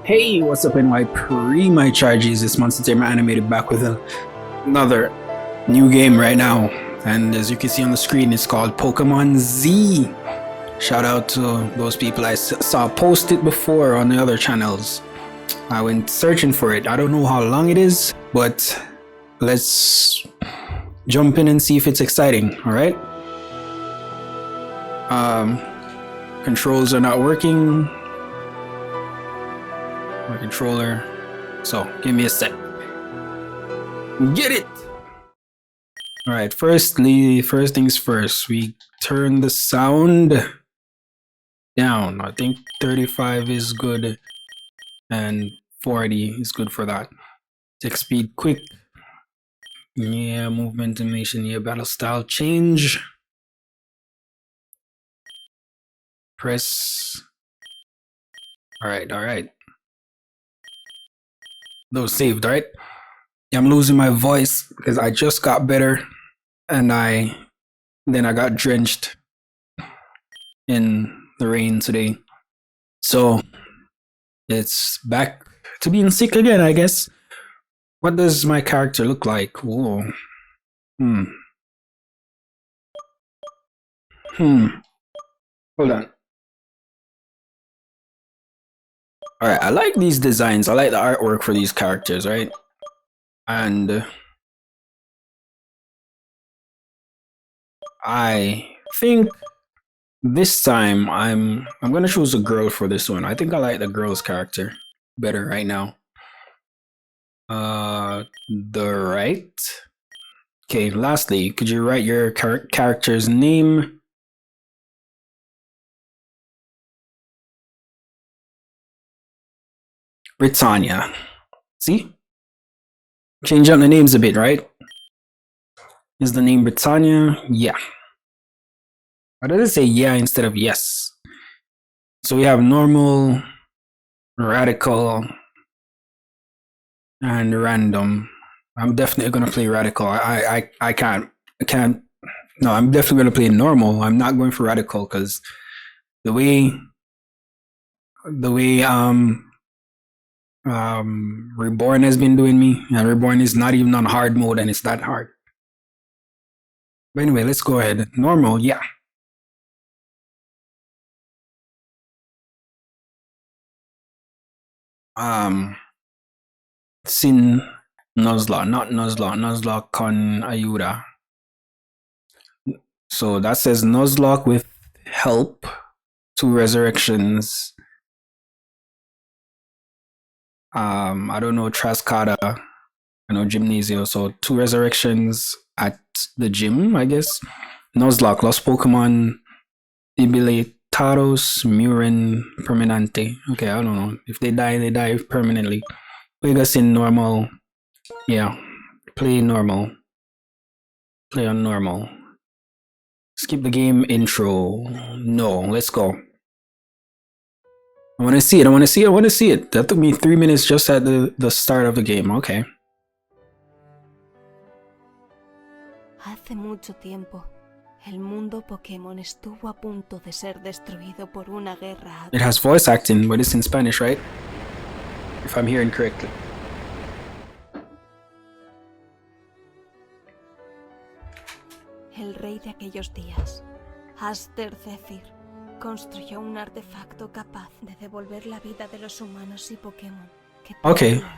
Hey, what's up NY my charges? It's MnstrTamerAnimated back with another new game right now. And as you can see on the screen, it's called Pokemon Z. Shout out to those people I saw post it before on the other channels. I went searching for it. I don't know how long it is, but let's jump in and see if it's exciting, alright? Controls are not working. My controller. So, give me a sec. Get it! Alright, first things first, we turn the sound down. I think 35 is good and 40 is good for that. Text speed quick. Yeah, movement animation, yeah, battle style change. Press. Alright. Those saved, right? Yeah, I'm losing my voice because I just got better and then I got drenched in the rain today. So it's back to being sick again, I guess. What does my character look like? Whoa. Hold on. Alright, I like these designs. I like the artwork for these characters, right? And I think this time I'm gonna choose a girl for this one. I think I like the girl's character better right now. The right. Okay, lastly, could you write your character's name? Britannia. See? Change up the names a bit, right? Is the name Britannia? Yeah. Why does it say yeah instead of yes? So we have normal, radical, and random. I'm definitely gonna play radical. I can't. No, I'm definitely gonna play normal. I'm not going for radical because the way Reborn has been doing me, and Reborn is not even on hard mode, and it's that hard. But anyway, let's go ahead. Normal, yeah. Sin Nuzlocke, not Nuzlocke. Nuzlocke con ayuda. So that says Nuzlocke with help, 2 resurrections. I don't know Trascada, I know Gymnasio, so 2 resurrections at the gym, I guess. Nuzlocke, Los Pokemon Debilitados Muren Permanente. Okay, I don't know. If they die permanently. Vegas in normal. Yeah. Play normal. Play on normal. Skip the game intro. No, let's go. I want to see it. That took me 3 minutes just at the start of the game. Okay. Hace mucho tiempo, el mundo Pokémon estuvo a punto de ser destruido por una guerra. It has voice acting, but it's in Spanish, right? If I'm hearing correctly. El rey de aquellos días, Aster Zephyr, construyó un artefacto capaz de devolver la vida de los humanos y Pokémon que perecieron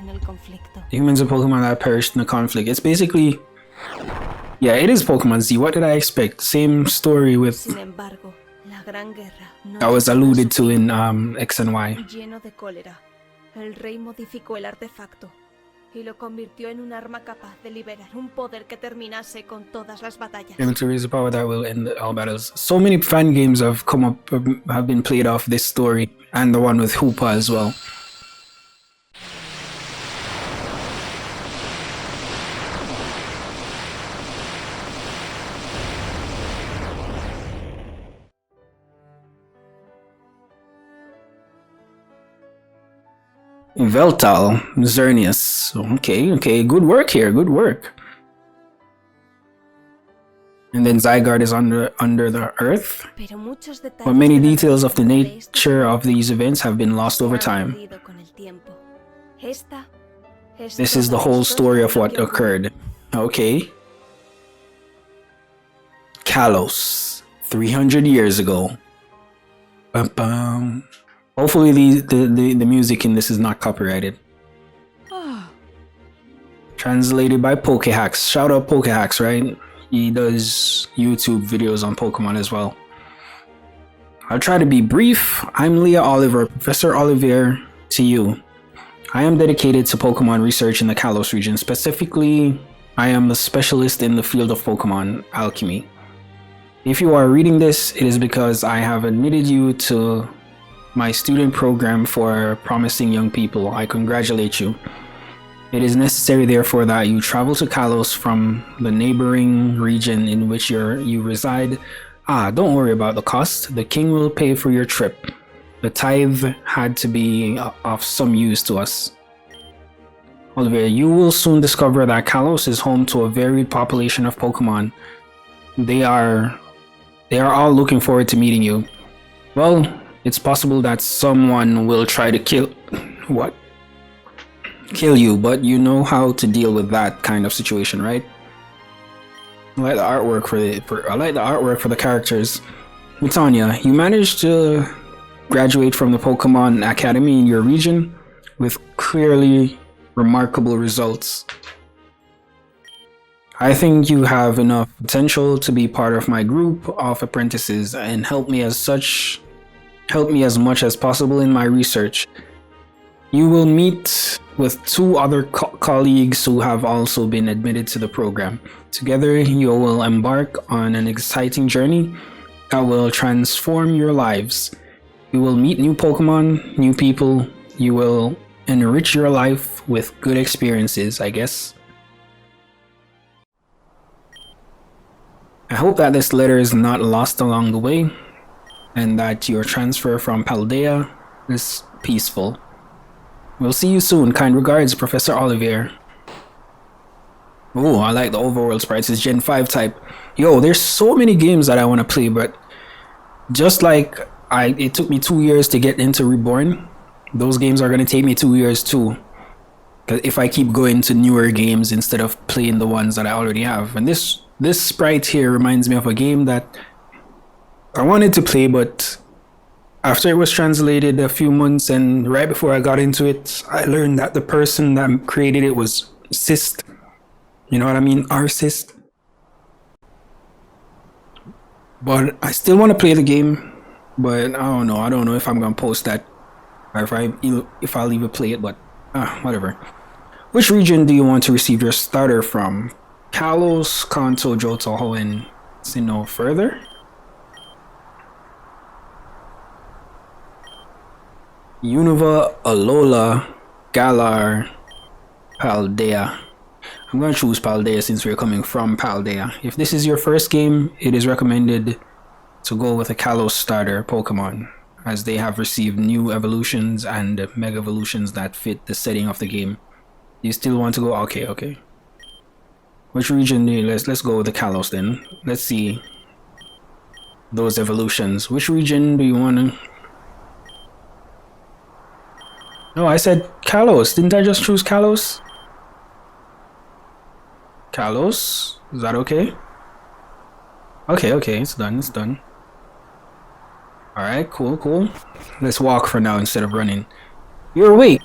en el conflicto. Humans and Pokemon that perished in the conflict. It's basically, yeah, it is Pokemon Z. What did I expect? Same story with Sin embargo, la gran guerra no that was alluded to in X and Y. Lleno de cólera, el rey modificó el artefacto y lo convirtió en un arma capaz de liberar un poder que terminase con todas las batallas. Able to raise the power that will end all battles. So many fan games have come up, have been played off this story, and the one with Hoopa as well. Veltal, Xerneas. Okay, good work here, good work. And then Zygarde is under the earth. Pero muchos But detalles many de la details of the trayectoria de este nature of these events have been lost over se han time. perdido con el tiempo. Esta es This is toda the la whole historia story de of lo what que ocurrió. occurred. Okay. Kalos, 300 years ago. Bum-bum. Hopefully the music in this is not copyrighted. Translated by Pokehacks. Shout out Pokehacks, right? He does YouTube videos on Pokemon as well. I'll try to be brief. I'm Leah Oliver, Professor Olivier to you. I am dedicated to Pokemon research in the Kalos region. Specifically, I am a specialist in the field of Pokemon alchemy. If you are reading this, it is because I have admitted you to my student program for promising young people. I congratulate you. It is necessary, therefore, that you travel to Kalos from the neighboring region in which you reside. Don't worry about the cost. The king will pay for your trip. The tithe had to be of some use to us. Olivier, you will soon discover that Kalos is home to a varied population of Pokemon. They are all looking forward to meeting you. Well, it's possible that someone will try to kill you, but you know how to deal with that kind of situation, right? I like the artwork for the characters. Mitanya, you managed to graduate from the Pokemon Academy in your region with clearly remarkable results. I think you have enough potential to be part of my group of apprentices and help me as much as possible in my research. You will meet with two other colleagues who have also been admitted to the program. Together, you will embark on an exciting journey that will transform your lives. You will meet new Pokemon, new people. You will enrich your life with good experiences, I guess. I hope that this letter is not lost along the way and that your transfer from Paldea is peaceful. We'll see you soon. Kind regards, Professor Olivier. Oh, I like the overworld sprites. It's Gen 5 type. Yo, there's so many games that I want to play, but just like it took me 2 years to get into Reborn, those games are going to take me 2 years too. If I keep going to newer games instead of playing the ones that I already have. And this sprite here reminds me of a game that I wanted to play, but after it was translated a few months and right before I got into it, I learned that the person that created it was cyst. You know what I mean? Arcist. But I still want to play the game, but I don't know. I don't know if I'm gonna post that or if I'll even play it, but whatever. Which region do you want to receive your starter from? Kalos, Kanto, Johto, and Sinnoh further? Unova, Alola, Galar, Paldea. I'm going to choose Paldea since we're coming from Paldea. If this is your first game, it is recommended to go with a Kalos starter Pokemon, as they have received new evolutions and mega evolutions that fit the setting of the game. You still want to go? Okay. Which region do you, let's go with the Kalos then. Let's see those evolutions. Which region do you want to? No, I said Kalos. Didn't I just choose Kalos? Kalos? Is that okay? Okay, it's done. Alright, cool. Let's walk for now instead of running. You're awake!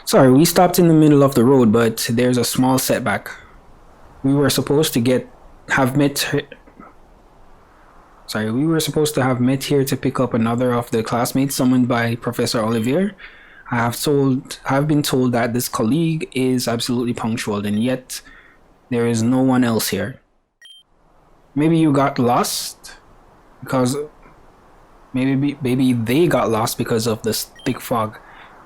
Sorry, we stopped in the middle of the road, but there's a small setback. We were supposed to have met here to pick up another of the classmates summoned by Professor Olivier. I have been told that this colleague is absolutely punctual, and yet there is no one else here. Maybe you got lost because maybe they got lost because of this thick fog.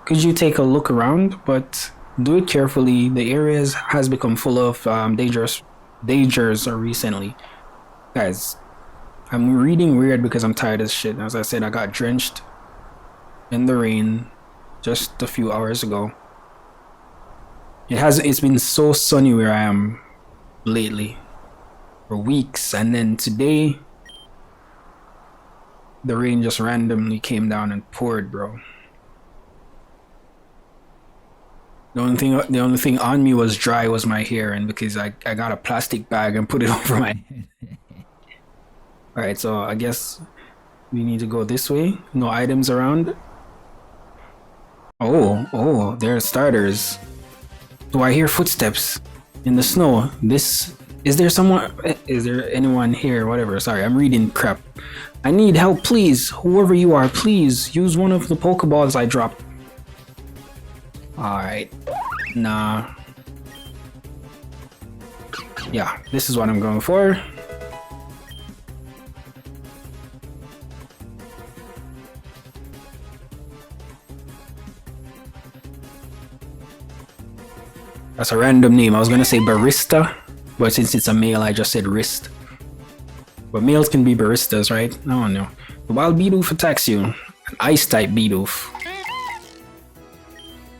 Could you take a look around, but do it carefully. The area has become full of dangers recently. Guys, I'm reading weird because I'm tired as shit. As I said, I got drenched in the rain just a few hours ago. It's been so sunny where I am lately. for weeks, and then today the rain just randomly came down and poured, bro. The only thing on me was dry was my hair, and because I got a plastic bag and put it over my head. Alright, so I guess we need to go this way. No items around. Oh, there are starters. Do I hear footsteps in the snow? Is there anyone here? Whatever, sorry, I'm reading crap. I need help, please. Whoever you are, please use one of the Pokeballs I dropped. Alright. Nah. Yeah, this is what I'm going for. That's a random name. I was gonna say barista, but since it's a male, I just said wrist. But males can be baristas, right? I don't know. The wild Bidoof attacks you. An ice type Bidoof.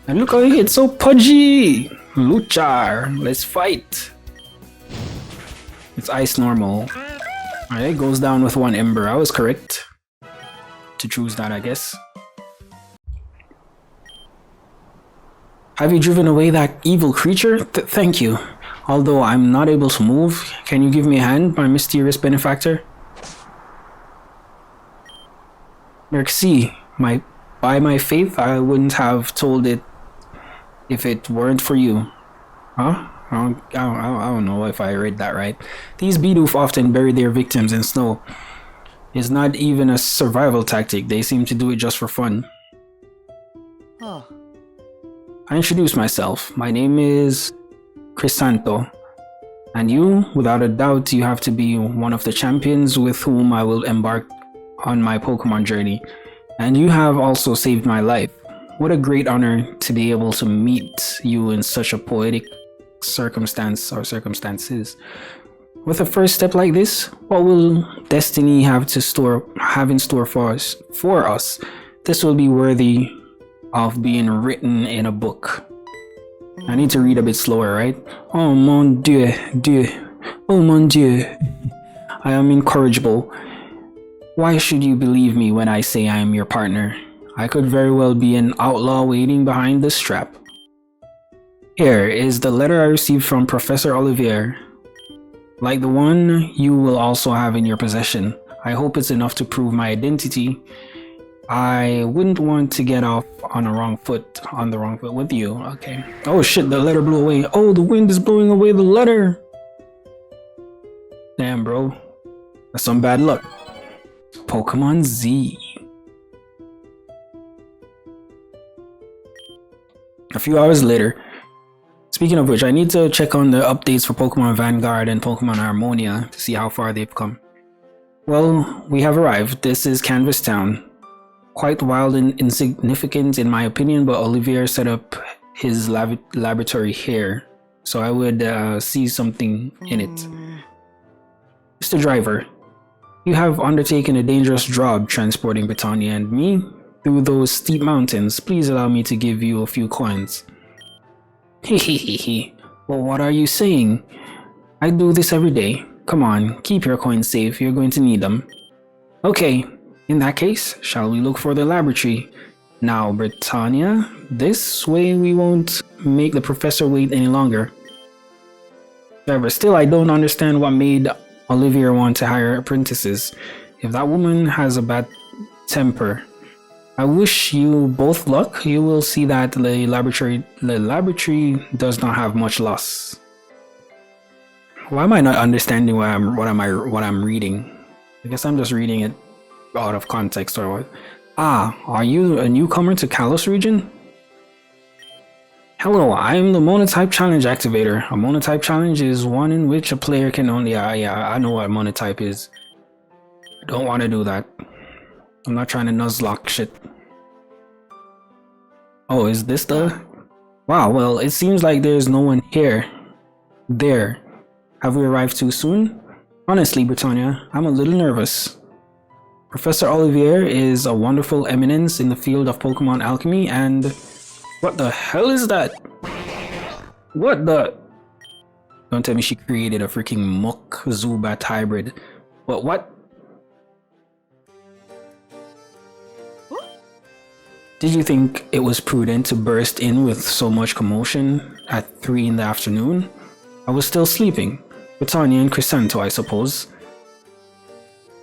And look how it's so pudgy! Luchar, let's fight! It's ice normal. Alright, it goes down with 1 ember. I was correct to choose that, I guess. Have you driven away that evil creature? Thank you. Although I'm not able to move, can you give me a hand, my mysterious benefactor? Merci. By my faith, I wouldn't have told it if it weren't for you. Huh? I don't know if I read that right. These Bidoof often bury their victims in snow. It's not even a survival tactic. They seem to do it just for fun. Oh. I introduce myself. My name is Crisanto. And you, without a doubt, you have to be one of the champions with whom I will embark on my Pokemon journey. And you have also saved my life. What a great honor to be able to meet you in such a poetic circumstances. With a first step like this, what will destiny have in store for us? This will be worthy of being written in a book. I need to read a bit slower, right? Oh mon dieu, oh mon dieu. I am incorrigible. Why should you believe me when I say I am your partner? I could very well be an outlaw waiting behind this strap. Here is the letter I received from Professor Olivier. Like the one you will also have in your possession. I hope it's enough to prove my identity. I wouldn't want to get off on the wrong foot with you. Okay. Oh shit, the letter blew away. Oh, the wind is blowing away the letter. Damn, bro. That's some bad luck. Pokemon Z. A few hours later. Speaking of which, I need to check on the updates for Pokemon Vanguard and Pokemon Harmonia to see how far they've come. Well, we have arrived. This is Canvas Town. Quite wild and insignificant in my opinion, but Olivier set up his laboratory here, so I would see something in it. Mr. Driver, you have undertaken a dangerous job transporting Britannia and me through those steep mountains. Please allow me to give you a few coins. Hehehehe. Well, what are you saying? I do this every day. Come on, keep your coins safe. You're going to need them. Okay. In that case, shall we look for the laboratory? Now, Britannia, this way we won't make the professor wait any longer. However, still I don't understand what made Olivier want to hire apprentices. If that woman has a bad temper. I wish you both luck. You will see that the laboratory does not have much loss. Why am I not understanding what I'm reading? I guess I'm just reading it out of context or what. Ah, are you a newcomer to Kalos region? Hello, I am the Monotype Challenge activator. A Monotype Challenge is one in which a player can only... yeah, I know what Monotype is. I don't want to do that. I'm not trying to Nuzlocke shit. Oh, is this the... Wow, well, it seems like there's no one here. There. Have we arrived too soon? Honestly, Britannia, I'm a little nervous. Professor Olivier is a wonderful eminence in the field of Pokemon alchemy and... What the hell is that? What the... Don't tell me she created a freaking Muck Zubat hybrid. But what? Did you think it was prudent to burst in with so much commotion at 3 in the afternoon? I was still sleeping. Britannia and Chrysanto, I suppose.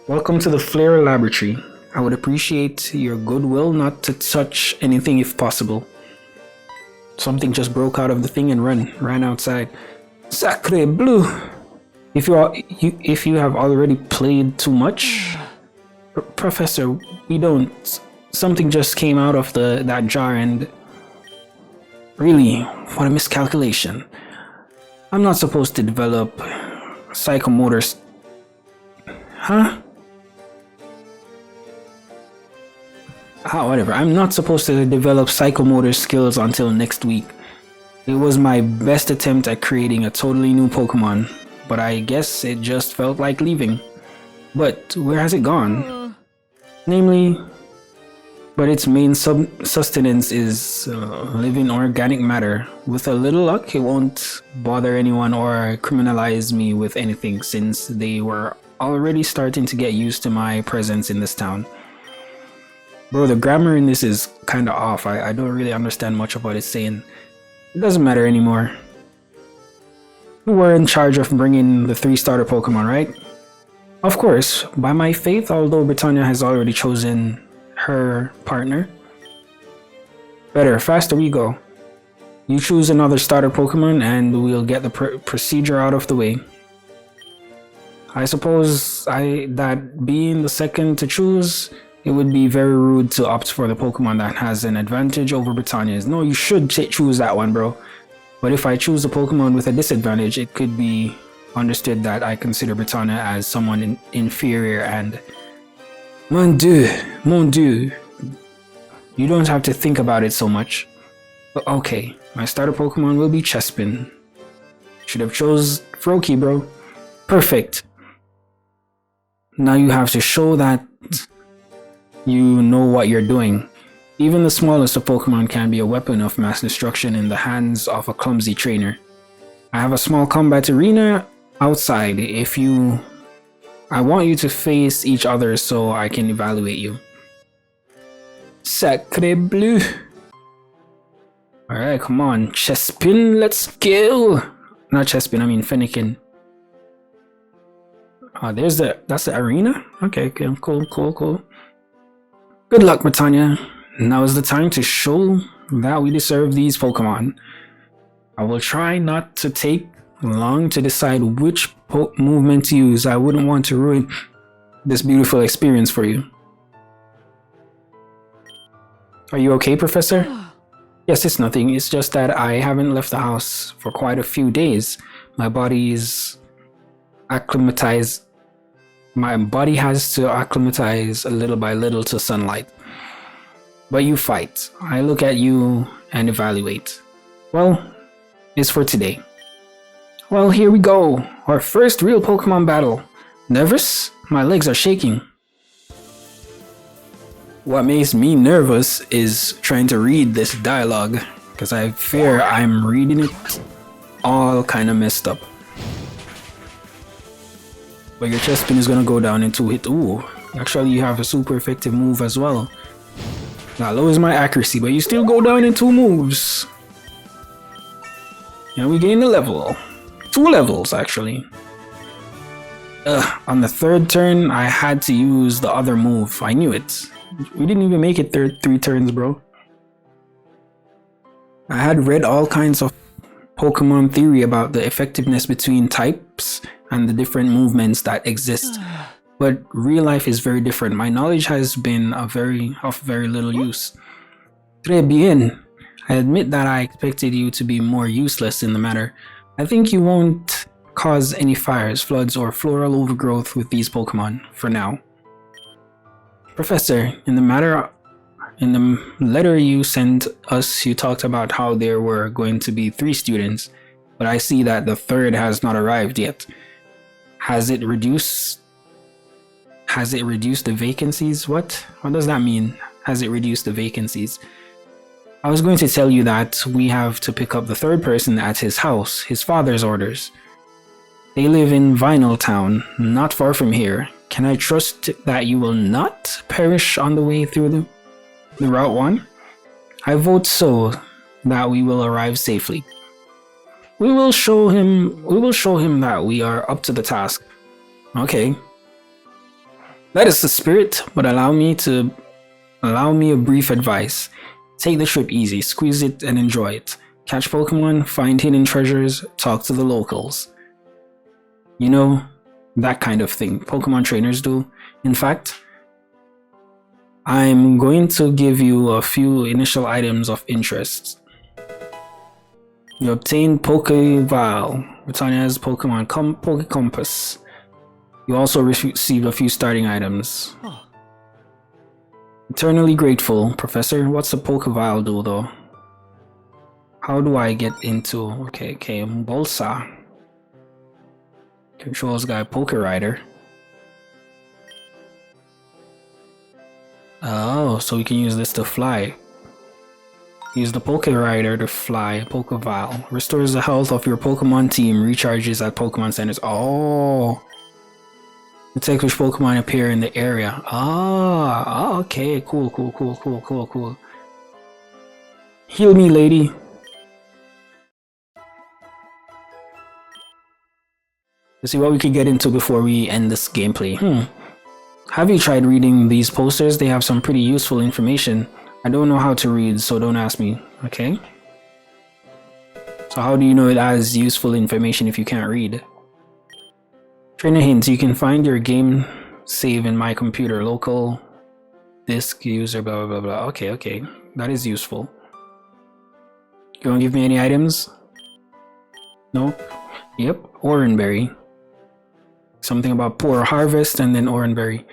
Welcome to the Flare Laboratory. I would appreciate your goodwill not to touch anything if possible. Something just broke out of the thing and ran outside. Sacre bleu! If you have already played too much, Professor, we don't. Something just came out of that jar and really, what a miscalculation. I'm not supposed to develop psychomotor. Huh? Whatever. I'm not supposed to develop psychomotor skills until next week. It was my best attempt at creating a totally new Pokemon, but I guess it just felt like leaving. But where has it gone? But its main sustenance is living organic matter. With a little luck, it won't bother anyone or criminalize me with anything, since they were already starting to get used to my presence in this town. Bro, the grammar in this is kinda off. I don't really understand much of what it's saying. It doesn't matter anymore. You were in charge of bringing the 3 starter Pokemon, right? Of course, by my faith, although Britannia has already chosen her partner. Better, faster we go. You choose another starter Pokemon and we'll get the procedure out of the way. I suppose that being the second to choose, it would be very rude to opt for the Pokemon that has an advantage over Britannia's. No, you should choose that one, bro. But if I choose a Pokemon with a disadvantage, it could be understood that I consider Britannia as someone inferior and... Mon dieu. You don't have to think about it so much. But okay, my starter Pokemon will be Chespin. Should have chose Froakie, bro. Perfect. Now you have to show that you know what you're doing. Even the smallest of Pokemon can be a weapon of mass destruction in the hands of a clumsy trainer. I have a small combat arena outside. I want you to face each other so I can evaluate you. Sacre bleu. Alright, come on. Chespin, let's go. Not Chespin, I mean Fennekin. That's the arena? Okay, cool. Good luck, Britannia. Now is the time to show that we deserve these Pokemon. I will try not to take long to decide which movement to use. I wouldn't want to ruin this beautiful experience for you. Are you okay, Professor? Yes, it's nothing. It's just that I haven't left the house for quite a few days. My body has to acclimatize little by little to sunlight. But you fight. I look at you and evaluate. Well, it's for today. Well, here we go. Our first real Pokemon battle. Nervous? My legs are shaking. What makes me nervous is trying to read this dialogue, because I fear I'm reading it all kind of messed up. But your Chespin is gonna go down in 2 hits. Ooh, actually you have a super effective move as well. That lowers my accuracy, but you still go down in 2 moves. And we gain a level. 2 levels, actually. On the 3rd turn, I had to use the other move. I knew it. We didn't even make it 3 turns, bro. I had read all kinds of Pokemon theory about the effectiveness between types and the different movements that exist. But real life is very different. My knowledge has been of very little use. Très bien. I admit that I expected you to be more useless in the matter. I think you won't cause any fires, floods, or floral overgrowth with these Pokemon, for now. Professor, in the letter you sent us, you talked about how there were going to be 3 students, but I see that the 3rd has not arrived yet. Has it reduced the vacancies? What does that mean? Has it reduced the vacancies? I was going to tell you that we have to pick up the 3rd person at his house, his father's orders. They live in Vinyl Town, not far from here. Can I trust that you will not perish on the way through the Route 1? I vote so, that we will arrive safely. We will show him that we are up to the task. Okay. That is the spirit, but allow me a brief advice. Take the trip easy, squeeze it and enjoy it. Catch Pokemon, find hidden treasures, talk to the locals. You know, that kind of thing Pokemon trainers do. In fact, I'm going to give you a few initial items of interest. You obtain Pokeball, Britannia's Pokemon Pokecompass. You also receive a few starting items. Eternally grateful, Professor. What's a Pokeball do though? How do I get into... Okay, Bolsa. Controls guy, Poke Rider. Oh, so we can use this to fly. Use the Poke Rider to fly. Pokeball. Restores the health of your Pokemon team. Recharges at Pokemon centers. Oh. Detect which Pokemon appear in the area. Ah, okay. Cool. Heal me, lady. Let's see what we could get into before we end this gameplay. Have you tried reading these posters? They have some pretty useful information. I don't know how to read, so don't ask me. Okay? So how do you know it has useful information if you can't read? Trainer hints, you can find your game save in my computer. Local disk user blah blah blah. Okay. That is useful. You wanna give me any items? Nope. Yep, Oranberry. Something about poor harvest and then Oranberry.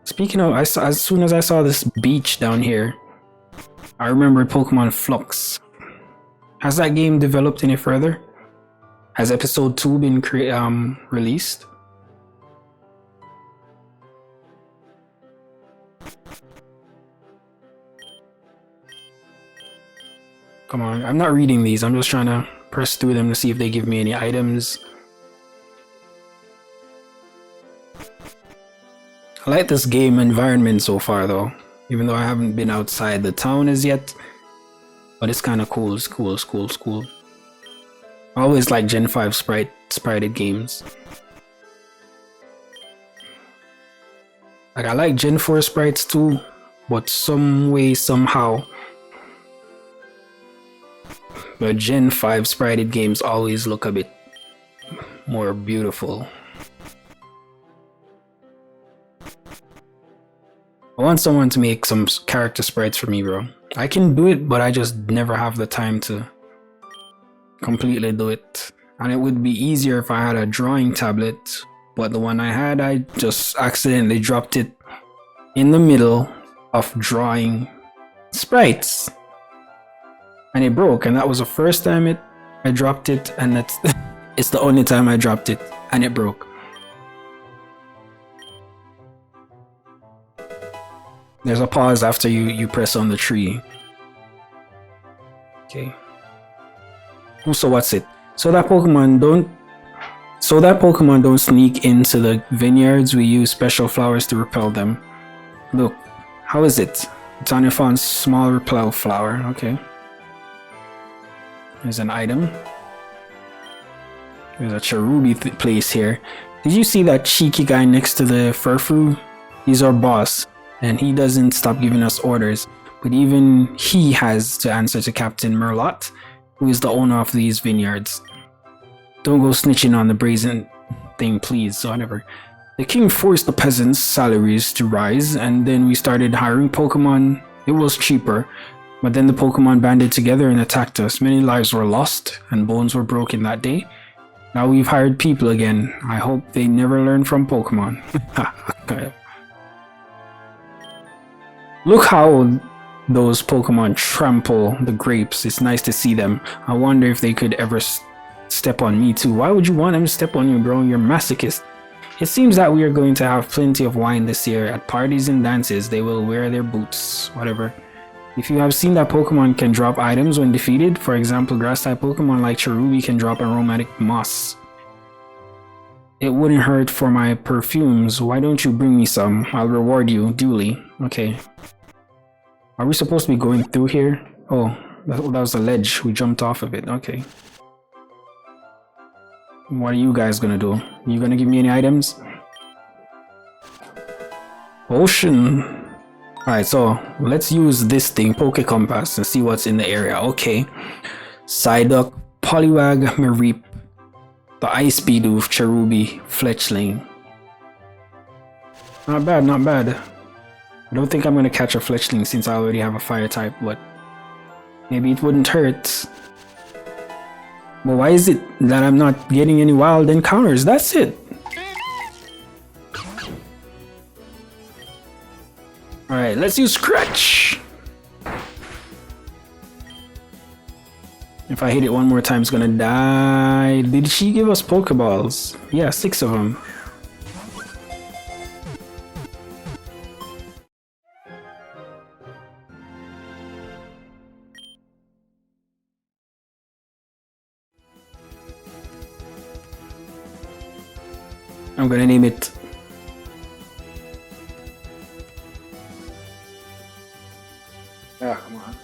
Speaking of, as soon as I saw this beach down here, I remembered Pokemon Flux. Has that game developed any further? Has episode 2 been released? Come on, I'm not reading these. I'm just trying to press through them to see if they give me any items. I like this game environment so far though, even though I haven't been outside the town as yet, but it's kind of cool. It's cool. I always like Gen 5 sprited games. Like I like Gen 4 sprites too, but some way, somehow, the Gen 5 sprited games always look a bit more beautiful. I want someone to make some character sprites for me, bro. I can do it, but I just never have the time to completely do it. And it would be easier if I had a drawing tablet, but the one I had, I just accidentally dropped it in the middle of drawing sprites. And it broke, and that was the first time I dropped it, and that's it's the only time I dropped it, and it broke. There's a pause after you press on the tree. Okay. So what's it? So that Pokemon don't sneak into the vineyards. We use special flowers to repel them. Look, how is it? Britannia found small repel flower. Okay. There's an item. There's a Cherubi place here. Did you see that cheeky guy next to the Furfrou? He's our boss, and he doesn't stop giving us orders. But even he has to answer to Captain Merlot, who is the owner of these vineyards. Don't go snitching on the brazen thing, please. So whatever. The king forced the peasants' salaries to rise, and then we started hiring Pokemon. It was cheaper, but then the Pokemon banded together and attacked us. Many lives were lost, and bones were broken that day. Now we've hired people again. I hope they never learn from Pokemon. Look how those Pokemon trample the grapes. It's nice to see them. I wonder if they could ever step on me too. Why would you want them to step on you, bro? You're a masochist. It seems that we are going to have plenty of wine this year. At parties and dances, they will wear their boots. Whatever. If you have seen that Pokemon can drop items when defeated, for example, grass-type Pokemon like Cherubi can drop aromatic moss. It wouldn't hurt for my perfumes. Why don't you bring me some? I'll reward you duly. Okay. Are we supposed to be going through here? Oh, that was a ledge. We jumped off of it. Okay. What are you guys gonna do? You gonna give me any items? Ocean. Alright, so let's use this thing, Poke Compass, and see what's in the area. Okay. Psyduck, Poliwag, Mareep, the Ice Bidoof, Cherubi, Fletchling. Not bad, not bad. I don't think I'm gonna catch a Fletchling since I already have a fire type, but maybe it wouldn't hurt. But why is it that I'm not getting any wild encounters? That's it. Alright, let's use Scratch. If I hit it one more time, it's gonna die. Did she give us Pokeballs? Yeah, 6 of them. I'm gonna name it come on.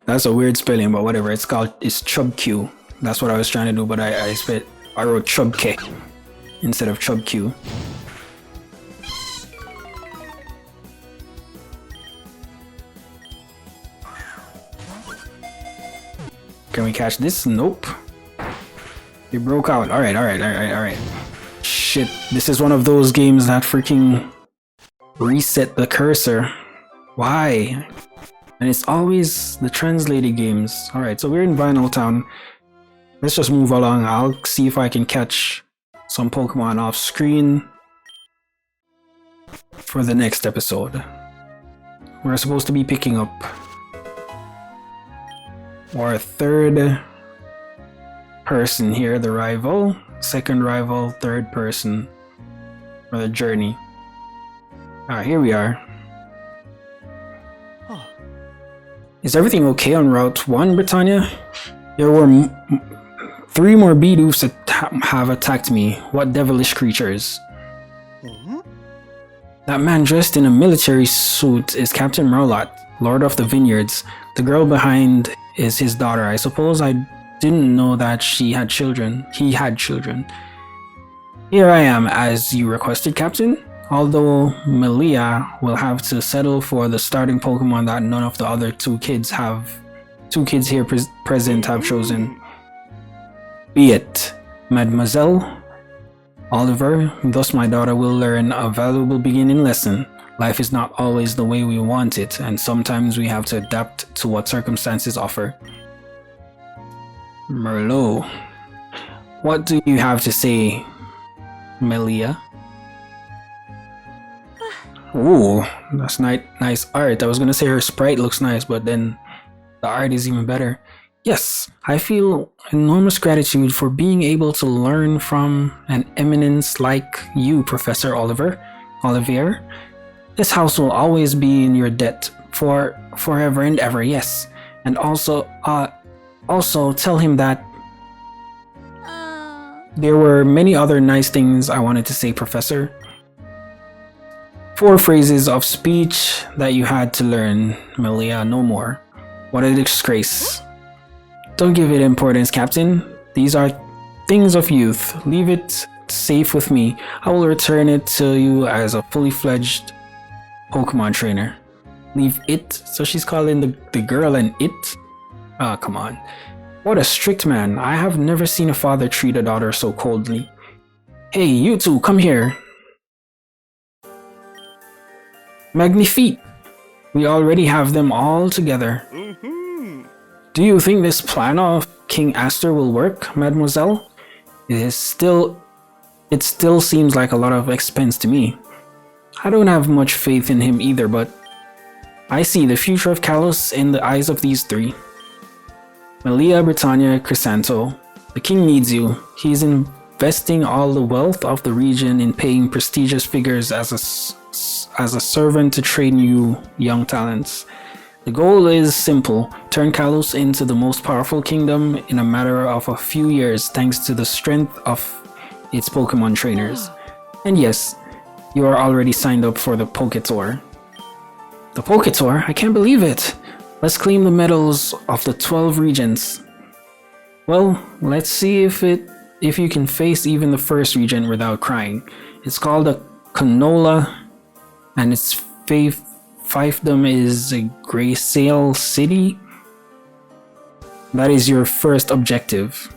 That's a weird spelling, but whatever. It's Chubq. That's what I was trying to do, but I wrote Chubke instead of Chubq. Can we catch this? Nope. It broke out. Alright. Shit, this is one of those games that freaking reset the cursor. Why? And it's always the translated games. Alright, so we're in Vinyl Town. Let's just move along. I'll see if I can catch some Pokemon off screen for the next episode. We're supposed to be picking up our third person here, the rival, second rival, third person for the journey. Alright, here we are. Is everything okay on Route 1, Britannia? There were 3 more Bidoofs that have attacked me. What devilish creatures. That man dressed in a military suit is Captain Merlot, Lord of the Vineyards. The girl behind is his daughter. I suppose I didn't know that she had children. He had children. Here I am, as you requested, Captain. Although Melia will have to settle for the starting Pokemon that none of the other two kids here present have chosen. Be it, Mademoiselle Oliver. Thus my daughter will learn a valuable beginning lesson. Life is not always the way we want it, and sometimes we have to adapt to what circumstances offer. Merlot. What do you have to say, Melia? Ooh, that's nice art. I was gonna say her sprite looks nice, but then the art is even better. Yes, I feel enormous gratitude for being able to learn from an eminence like you, Professor Olivier. This house will always be in your debt for forever and ever, yes. And also tell him that there were many other nice things I wanted to say, Professor. 4 phrases of speech that you had to learn, Melia, no more. What a disgrace. Don't give it importance, Captain. These are things of youth. Leave it safe with me. I will return it to you as a fully fledged Pokemon trainer. Leave it? So she's calling the girl an it? Ah, come on. What a strict man. I have never seen a father treat a daughter so coldly. Hey, you two, come here. Magnifique! We already have them all together. Do you think this plan of King Aster will work, Mademoiselle? It still seems like a lot of expense to me. I don't have much faith in him either, but I see the future of Kalos in the eyes of these 3. Melia, Britannia, Chrysanto. The king needs you. He's in investing all the wealth of the region in paying prestigious figures as a servant to train you young talents. The goal is simple: turn Kalos into the most powerful kingdom in a matter of a few years thanks to the strength of its Pokemon trainers. And yes, you are already signed up for the Poke Tour. The Poke Tour? I can't believe it! Let's claim the medals of the 12 regions. Well, let's see if you can face even the first region without crying. It's called a Canola, and its fiefdom is a Graysale City. That is your first objective.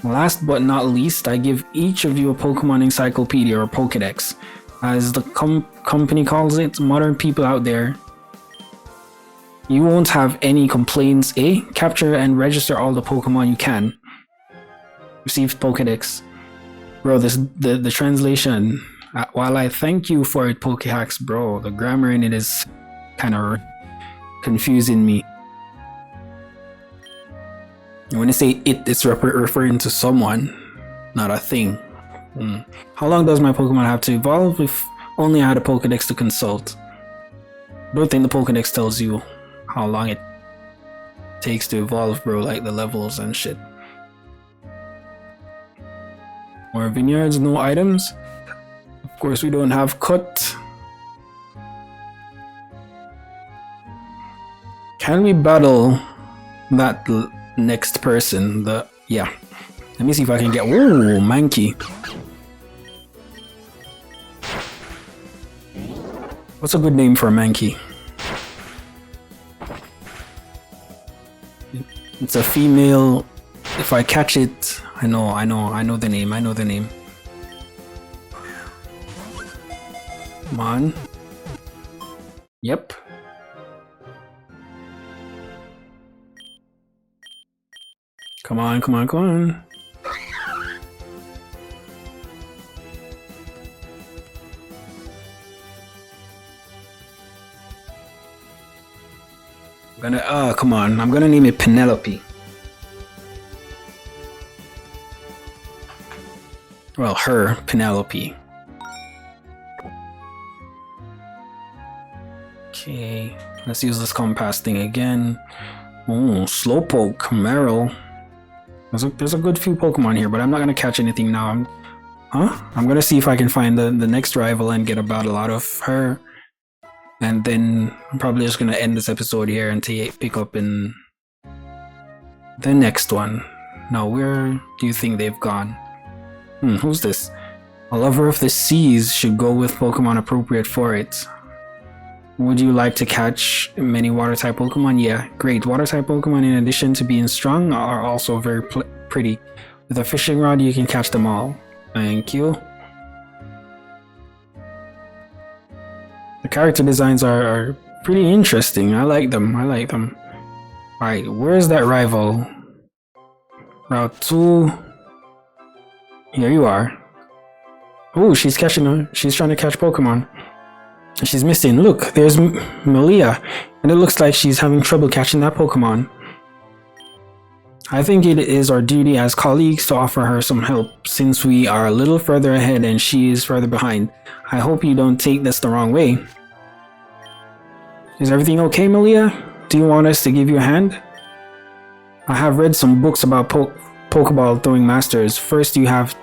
Last but not least, I give each of you a Pokemon encyclopedia or Pokedex. As the company calls it, modern people out there, you won't have any complaints, eh? Capture and register all the Pokemon you can. Received Pokedex. Bro, the translation, while I thank you for it, Pokehacks, bro, the grammar in it is kind of confusing me. When I say it, it's referring to someone, not a thing. How long does my Pokemon have to evolve? If only I had a Pokedex to consult. Don't think the Pokedex tells you how long it takes to evolve, bro, like the levels and shit. More vineyards, no items. Of course, we don't have cut. Can we battle that next person? Yeah. Let me see if I can get. Whoa, Mankey. What's a good name for a Mankey? It's a female. If I catch it, I know the name. Come on. Yep. Come on. Come on. I'm gonna name it Penelope. Well, her, Penelope. Okay, let's use this compass thing again. Oh, Slowpoke, Meryl. There's a good few Pokemon here, but I'm not gonna catch anything now. I'm gonna see if I can find the next rival and get a battle out of her. And then I'm probably just gonna end this episode here and pick up in the next one. Now, where do you think they've gone? Who's this? A lover of the seas should go with Pokemon appropriate for it. Would you like to catch many water-type Pokemon? Yeah, great. Water-type Pokemon, in addition to being strong, are also very pretty. With a fishing rod, you can catch them all. Thank you. The character designs are pretty interesting. I like them. Alright, where's that rival? Route 2. Here you are. Oh, she's trying to catch Pokemon. She's missing. Look, there's Malia, and it looks like she's having trouble catching that Pokemon. I think it is our duty as colleagues to offer her some help, since we are a little further ahead and she is further behind. I hope you don't take this the wrong way. Is everything okay, Malia? Do you want us to give you a hand? I have read some books about Pokeball throwing masters. First, you have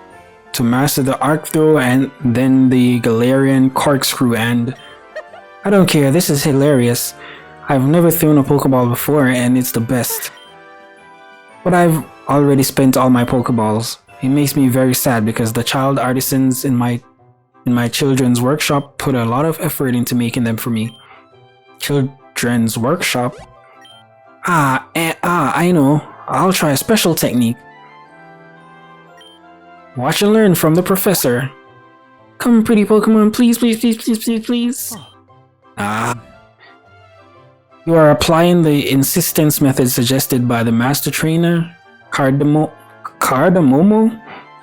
to master the arc throw and then the Galarian corkscrew, and I don't care, this is hilarious. I've never thrown a Pokeball before and it's the best. But I've already spent all my Pokeballs. It makes me very sad because the child artisans in my children's workshop put a lot of effort into making them for me. Children's workshop? I know. I'll try a special technique. Watch and learn from the professor. Come, pretty Pokemon, please. You are applying the insistence method suggested by the master trainer, Cardamomo?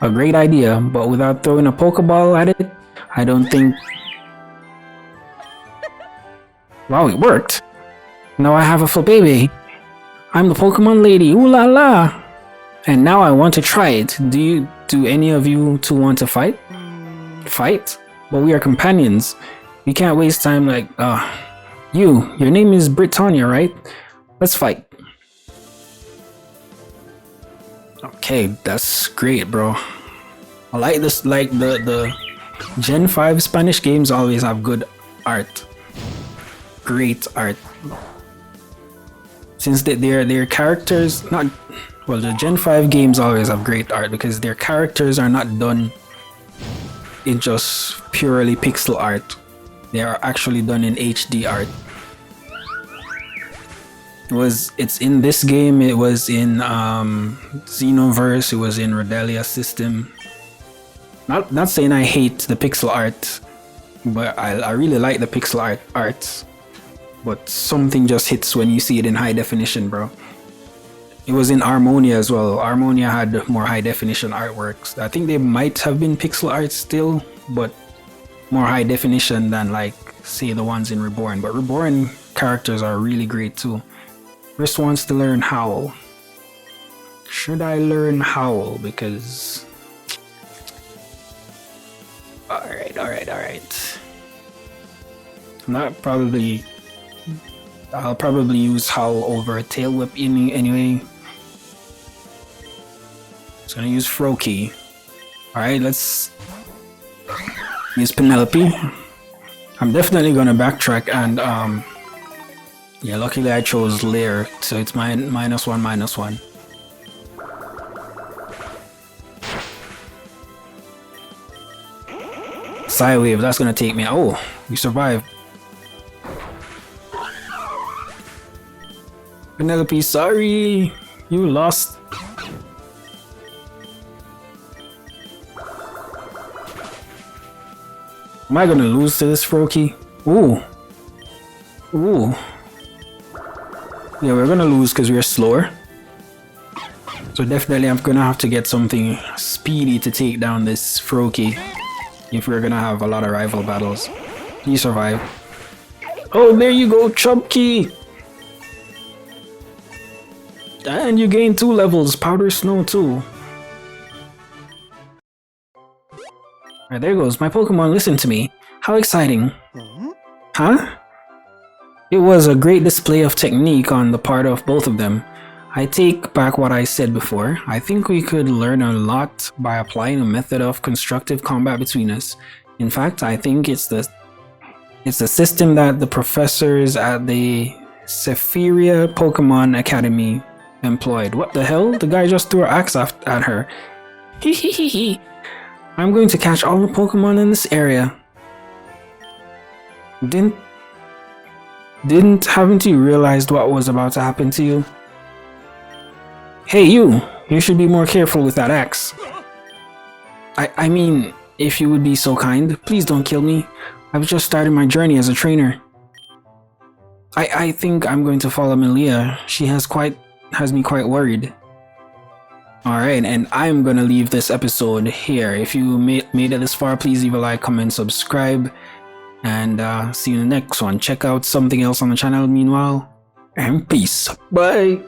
A great idea, but without throwing a Pokeball at it, I don't think... Wow, it worked! Now I have a Flabébé. I'm the Pokemon lady, ooh la la! And now I want to try it. Do Do any of you two want to fight? Fight? But we are companions. We can't waste time like, your name is Britannia, right? Let's fight. Okay, that's great, bro. I like this, like the Gen 5 Spanish games always have good art. Great art. Since their characters, not, well, the Gen 5 games always have great art because their characters are not done in just purely pixel art. They are actually done in HD art. It's in this game, it was in Xenoverse, it was in Rodelia system. Not saying I hate the pixel art, but I really like the pixel art. But something just hits when you see it in high definition, bro. It was in Harmonia as well. Harmonia had more high definition artworks. I think they might have been pixel art still, but more high definition than like say the ones in Reborn. But Reborn characters are really great too. First wants to learn Howl. Should I learn Howl? Because alright. I'll probably use Howl over Tail Whip anyway. Just gonna use Froakie. Alright, let's use Penelope. I'm definitely gonna backtrack and yeah, luckily I chose Lair, so it's -1, -1. Psywave, that's gonna take me. Oh, we survived. Penelope, sorry, you lost. Am I gonna lose to this Froakie? Ooh. Yeah, we're gonna lose because we're slower. So definitely I'm gonna have to get something speedy to take down this Froakie if we're gonna have a lot of rival battles. You survive. Oh, there you go, Chubkey! And you gain 2 levels, Powder Snow too. Alright, there goes. My Pokemon listen to me. How exciting. Huh? It was a great display of technique on the part of both of them. I take back what I said before. I think we could learn a lot by applying a method of constructive combat between us. In fact, I think it's the system that the professors at the Sephiria Pokemon Academy employed. What the hell? The guy just threw an axe at her. Hehehehe. I'm going to catch all the Pokemon in this area. Haven't you realized what was about to happen to you? Hey you should be more careful with that axe. I mean, if you would be so kind, please don't kill me. I've just started my journey as a trainer. I think I'm going to follow Melia. She has me quite worried. Alright, and I'm gonna leave this episode here. If you made it this far, please leave a like, comment, subscribe, and see you in the next one. Check out something else on the channel meanwhile, and peace. Bye!